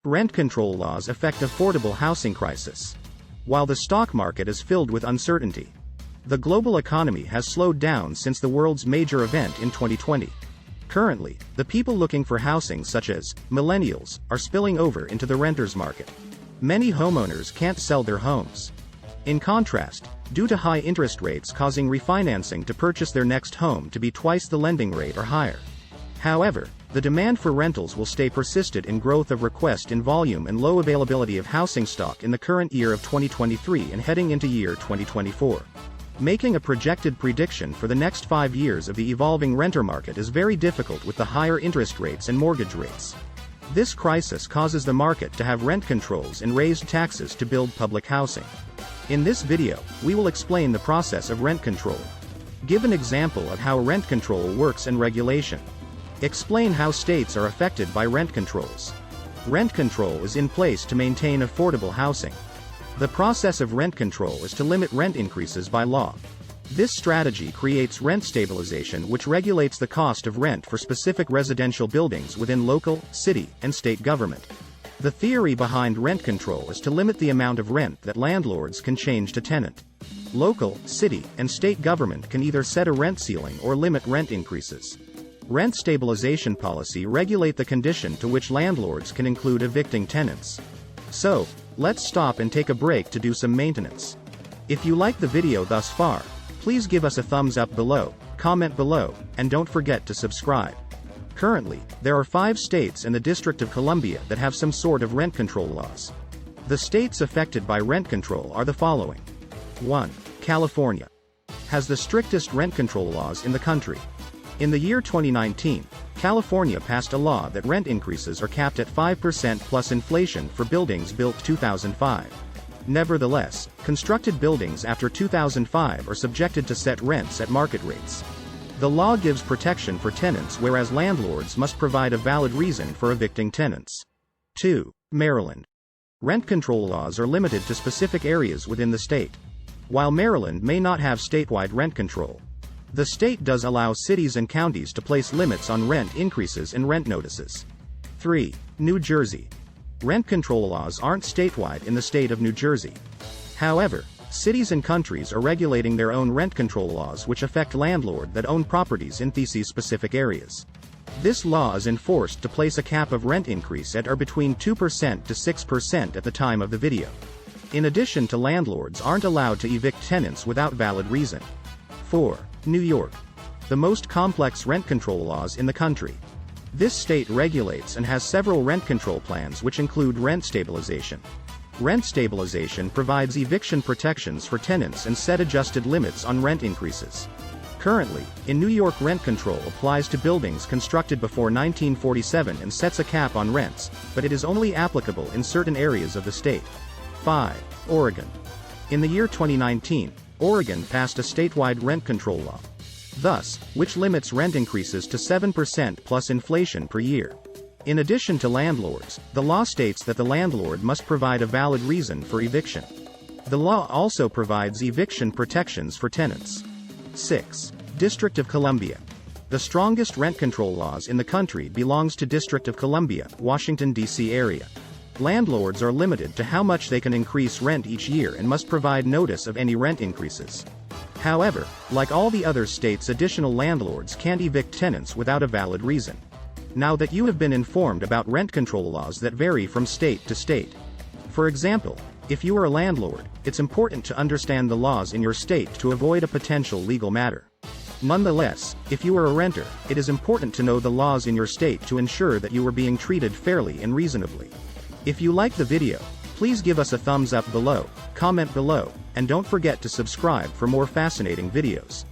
Rent control laws affect affordable housing crisis. While the stock market is filled with uncertainty, the global economy has slowed down since the world's major event in 2020. Currently, the people looking for housing, such as millennials, are spilling over into the renters market. Many homeowners can't sell their homes. In contrast, due to high interest rates causing refinancing to purchase their next home to be twice the lending rate or higher. However, the demand for rentals will stay persistent in growth of request in volume and low availability of housing stock in the current year of 2023 and heading into year 2024. Making a projected prediction for the next 5 years of the evolving renter market is very difficult with the higher interest rates and mortgage rates. This crisis causes the market to have rent controls and raised taxes to build public housing. In this video, we will explain the process of rent control. Give an example of how rent control works and regulation. Explain how states are affected by rent controls. Rent control is in place to maintain affordable housing. The process of rent control is to limit rent increases by law. This strategy creates rent stabilization, which regulates the cost of rent for specific residential buildings within local, city, and state government. The theory behind rent control is to limit the amount of rent that landlords can change to tenant. Local, city, and state government can either set a rent ceiling or limit rent increases. Rent stabilization policy regulate the condition to which landlords can include evicting tenants. So, let's stop and take a break to do some maintenance. If you like the video thus far, please give us a thumbs up below, comment below, and don't forget to subscribe. Currently, there are 5 states and the District of Columbia that have some sort of rent control laws. The states affected by rent control are the following. 1. California has the strictest rent control laws in the country. In the year 2019, California passed a law that rent increases are capped at 5% plus inflation for buildings built 2005. Nevertheless, constructed buildings after 2005 are subjected to set rents at market rates. The law gives protection for tenants, whereas landlords must provide a valid reason for evicting tenants. 2. Maryland. Rent control laws are limited to specific areas within the state. While Maryland may not have statewide rent control, the state does allow cities and counties to place limits on rent increases and rent notices. 3. New Jersey. Rent control laws aren't statewide in the state of New Jersey. However, cities and countries are regulating their own rent control laws which affect landlords that own properties in these specific areas. This law is enforced to place a cap of rent increase at or between 2% to 6% at the time of the video. In addition to, landlords aren't allowed to evict tenants without valid reason. 4. New York. The most complex rent control laws in the country. This state regulates and has several rent control plans which include rent stabilization. Rent stabilization provides eviction protections for tenants and set adjusted limits on rent increases. Currently, in New York, rent control applies to buildings constructed before 1947 and sets a cap on rents, but it is only applicable in certain areas of the state. 5. Oregon. In the year 2019, Oregon passed a statewide rent control law, which limits rent increases to 7% plus inflation per year. In addition to landlords, the law states that the landlord must provide a valid reason for eviction. The law also provides eviction protections for tenants. 6. District of Columbia. The strongest rent control laws in the country belongs to District of Columbia, Washington, D.C. area. Landlords are limited to how much they can increase rent each year and must provide notice of any rent increases. However, like all the other states, additional landlords can't evict tenants without a valid reason. Now that you have been informed about rent control laws that vary from state to state. For example, if you are a landlord, it's important to understand the laws in your state to avoid a potential legal matter. Nonetheless, if you are a renter, it is important to know the laws in your state to ensure that you are being treated fairly and reasonably. If you like the video, please give us a thumbs up below, comment below, and don't forget to subscribe for more fascinating videos.